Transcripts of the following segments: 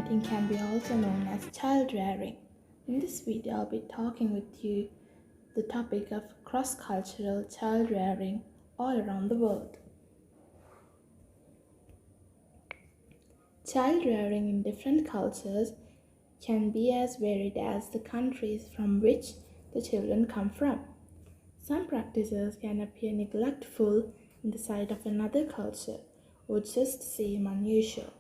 parenting can be also known as child rearing. In this video, I'll be talking with you the topic of cross-cultural child rearing all around the world. Child rearing in different cultures can be as varied as the countries from which the children come from. Some practices can appear neglectful in the sight of another culture or just seem unusual.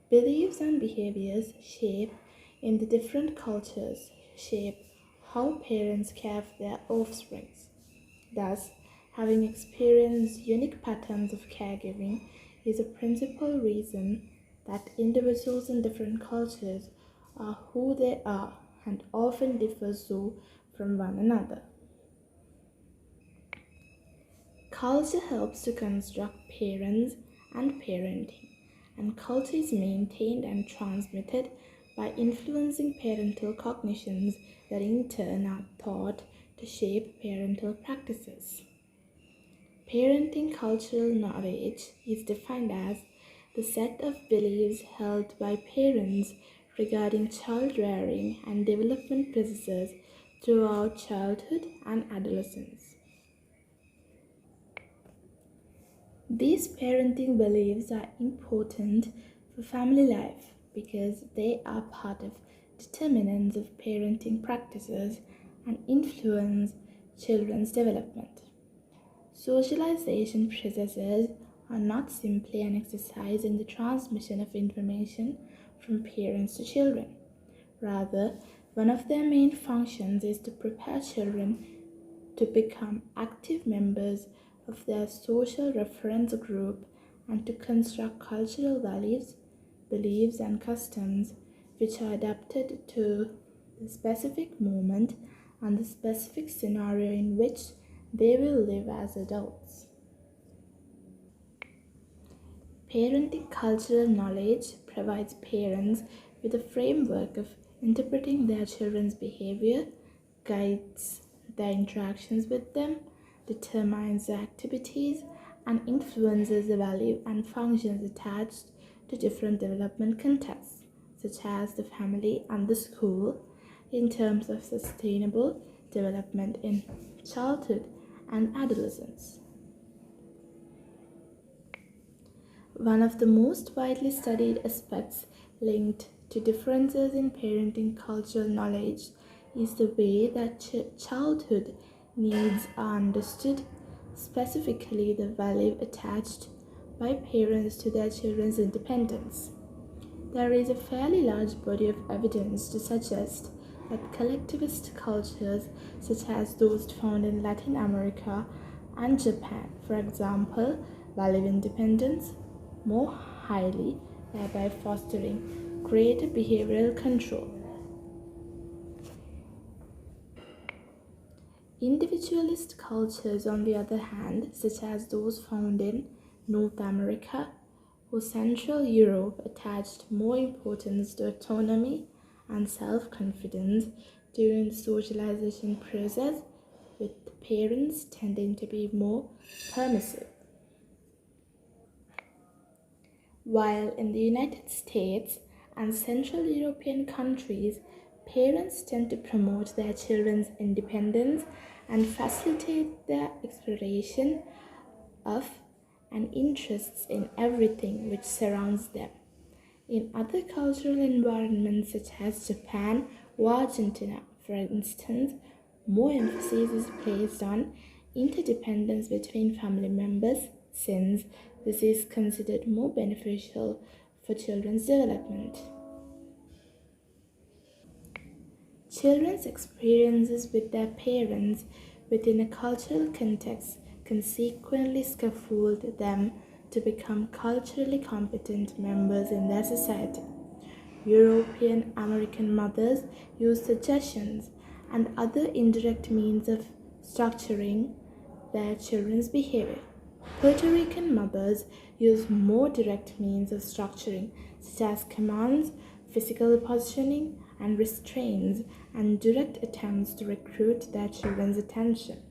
Beliefs and behaviors shaped in the different cultures shape how parents care for their offspring. Thus, having experienced unique patterns of caregiving is a principal reason that individuals in different cultures are who they are and often differ so from one another. Culture helps to construct parents and parenting, and culture is maintained and transmitted by influencing parental cognitions that in turn are thought to shape parental practices. Parenting cultural knowledge is defined as the set of beliefs held by parents regarding child rearing and development processes throughout childhood and adolescence. These parenting beliefs are important for family life because they are part of determinants of parenting practices and influence children's development. Socialization processes are not simply an exercise in the transmission of information from parents to children. Rather, one of their main functions is to prepare children to become active members of their social reference group and to construct cultural values, beliefs, and customs which are adapted to the specific moment and the specific scenario in which they will live as adults. Parenting cultural knowledge provides parents with a framework of interpreting their children's behavior, guides their interactions with them, determines the activities, and influences the value and functions attached to different development contexts, such as the family and the school, in terms of sustainable development in childhood and adolescence. One of the most widely studied aspects linked to differences in parenting cultural knowledge is the way that childhood needs are understood, specifically the value attached by parents to their children's independence. There is a fairly large body of evidence to suggest that collectivist cultures, such as those found in Latin America and Japan, for example, value independence more highly, thereby fostering greater behavioral control. Individualist cultures, on the other hand, such as those found in North America or Central Europe, attached more importance to autonomy and self-confidence during the socialization process, with the parents tending to be more permissive. While in the United States and Central European countries, parents tend to promote their children's independence and facilitate their exploration of and interests in everything which surrounds them. In other cultural environments such as Japan or Argentina, for instance, more emphasis is placed on interdependence between family members since this is considered more beneficial for children's development. Children's experiences with their parents within a cultural context consequently scaffold them to become culturally competent members in their society. European American mothers use suggestions and other indirect means of structuring their children's behavior. Puerto Rican mothers use more direct means of structuring, such as commands, physical positioning, and restraints, and direct attempts to recruit their children's attention.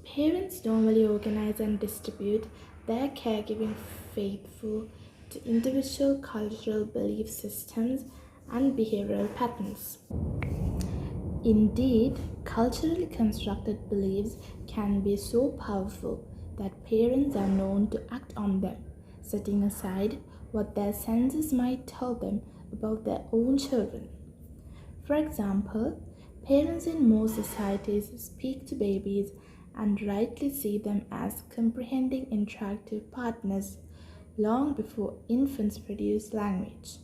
Parents normally organize and distribute their caregiving faithful to individual cultural belief systems and behavioral patterns. Indeed, culturally constructed beliefs can be so powerful that parents are known to act on them, setting aside what their senses might tell them about their own children. For example, parents in most societies speak to babies and rightly see them as comprehending interactive partners long before infants produce language,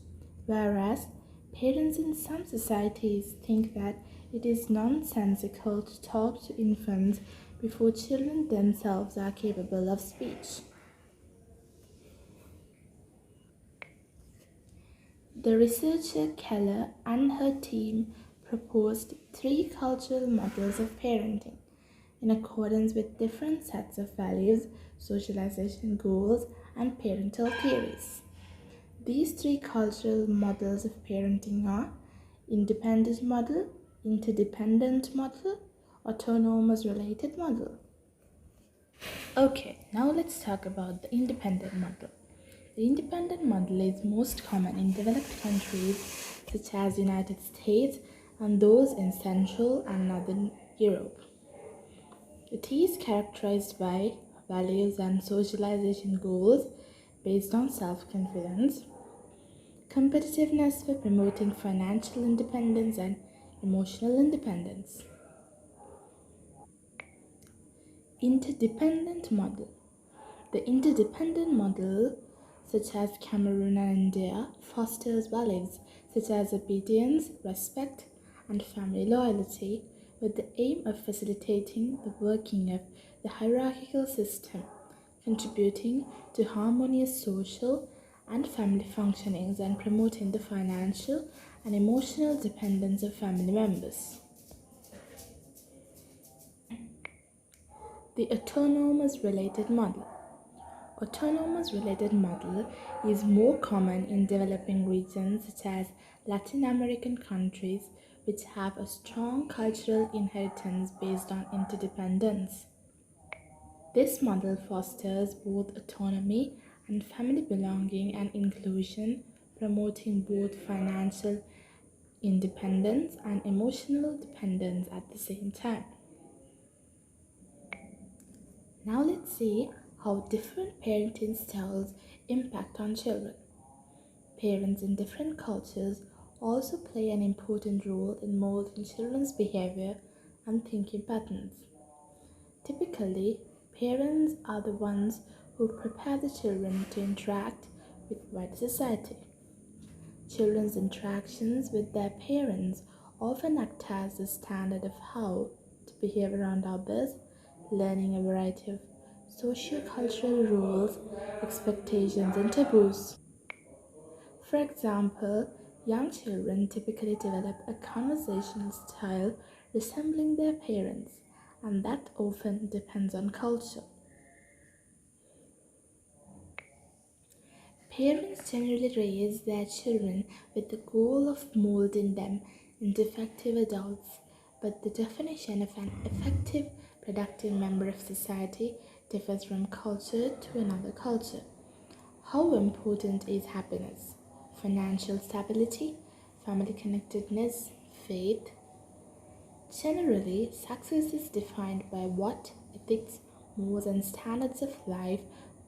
whereas parents in some societies think that it is nonsensical to talk to infants before children themselves are capable of speech. The researcher Keller and her team proposed three cultural models of parenting in accordance with different sets of values, socialization goals, and parental theories. These three cultural models of parenting are independent model, interdependent model, autonomous related model. Okay, now let's talk about the independent model. The independent model is most common in developed countries such as United States and those in Central and Northern Europe. It is characterized by values and socialization goals based on self-confidence, competitiveness for promoting financial independence and emotional independence. Interdependent model. The interdependent model, such as Cameroon and India, fosters values such as obedience, respect, and family loyalty with the aim of facilitating the working of the hierarchical system, contributing to harmonious social and family functionings and promoting the financial and emotional dependence of family members. The autonomous related model. Autonomous related model is more common in developing regions such as Latin American countries which have a strong cultural inheritance based on interdependence. This model fosters both autonomy and family belonging and inclusion, promoting both financial independence and emotional dependence at the same time. Now let's see how different parenting styles impact on children. Parents in different cultures also play an important role in molding children's behavior and thinking patterns. Typically, parents are the ones who prepare the children to interact with wider society. Children's interactions with their parents often act as a standard of how to behave around others, learning a variety of socio-cultural rules, expectations, and taboos. For example, young children typically develop a conversational style resembling their parents, and that often depends on culture. Parents generally raise their children with the goal of molding them into effective adults, but the definition of an effective, productive member of society differs from culture to another culture. How important is happiness, financial stability, family connectedness, faith? Generally, success is defined by what ethics, morals, and standards of life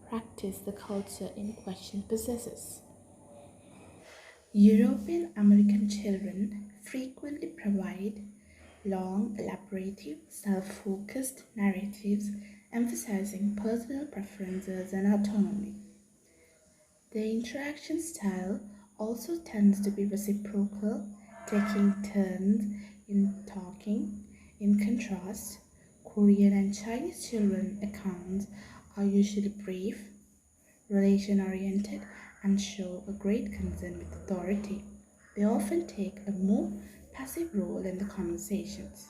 practice the culture in question possesses. European American children frequently provide long, elaborative, self focused narratives emphasizing personal preferences and autonomy. Their interaction style also tends to be reciprocal, taking turns in talking. In contrast, Korean and Chinese children accounts are usually brief, relation oriented, and show a great concern with authority. They often take a more passive role in the conversations.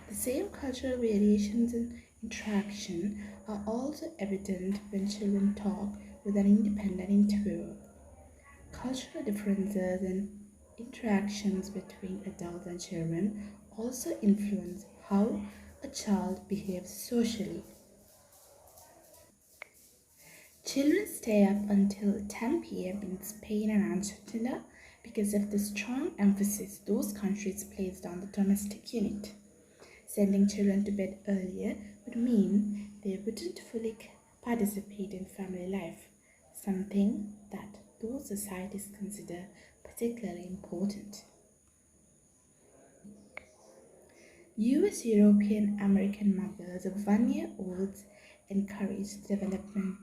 The same cultural variations in interaction are also evident when children talk with an independent interviewer. Cultural differences in interactions between adults and children also influence how a child behaves socially. Children stay up until 10 p.m. in Spain and Argentina because of the strong emphasis those countries placed on the domestic unit. Sending children to bed earlier would mean they wouldn't fully participate in family life, something that those societies consider particularly important. US European American mothers of 1 year olds encourage the development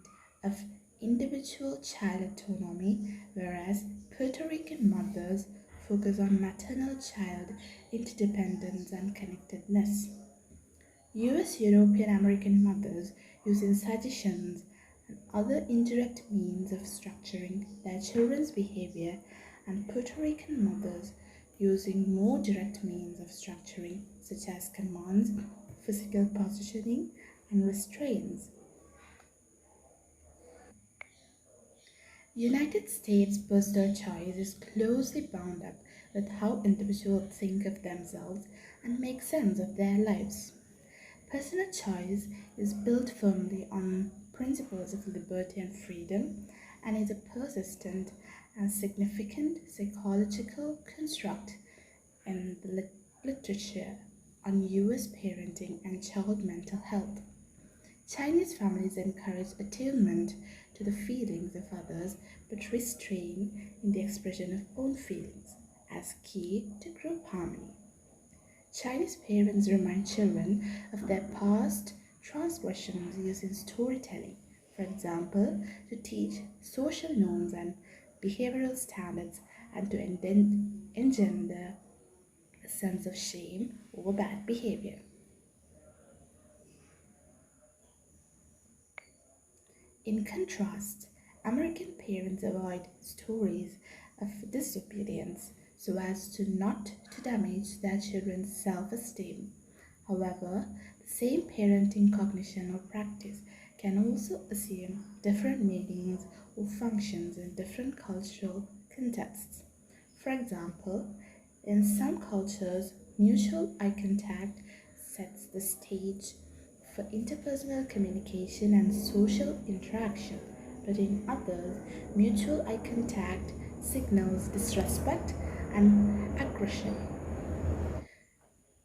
of individual child autonomy, whereas Puerto Rican mothers focus on maternal child interdependence and connectedness. US European American mothers using suggestions and other indirect means of structuring their children's behavior, and Puerto Rican mothers using more direct means of structuring, such as commands, physical positioning, and restraints. United States personal choice is closely bound up with how individuals think of themselves and make sense of their lives. Personal choice is built firmly on principles of liberty and freedom and is a persistent and significant psychological construct in the literature on US parenting and child mental health. Chinese families encourage attunement to the feelings of others but restrain in the expression of own feelings as key to group harmony. Chinese parents remind children of their past transgressions using storytelling, for example, to teach social norms and behavioral standards and to engender a sense of shame over bad behavior. In contrast, American parents avoid stories of disobedience so as to not to damage their children's self-esteem. However, the same parenting cognition or practice can also assume different meanings or functions in different cultural contexts. For example, in some cultures, mutual eye contact sets the stage for interpersonal communication and social interaction, but in others, mutual eye contact signals disrespect and aggression.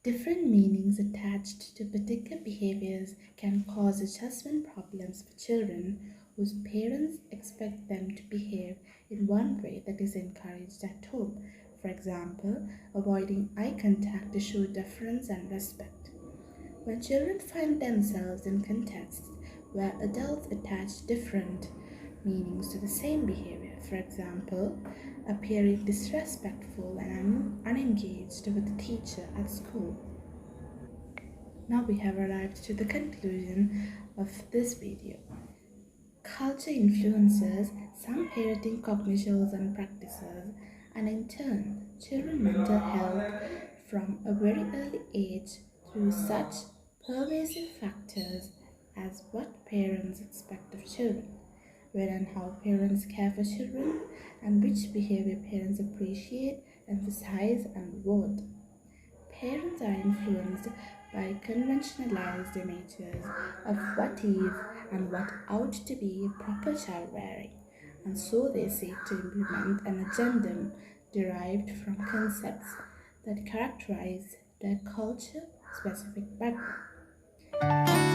Different meanings attached to particular behaviors can cause adjustment problems for children whose parents expect them to behave in one way that is encouraged at home. For example, avoiding eye contact to show deference and respect. When children find themselves in contexts where adults attach different meanings to the same behavior, for example, appearing disrespectful and unengaged with the teacher at school. Now we have arrived to the conclusion of this video. Culture influences some parenting cognitions and practices, and in turn, children's mental health from a very early age through such pervasive factors as what parents expect of children, when and how parents care for children, and which behavior parents appreciate, emphasize, and reward. Parents are influenced by conventionalized images of what is and what ought to be proper child rearing, and so they seek to implement an agenda derived from concepts that characterize their culture specific background.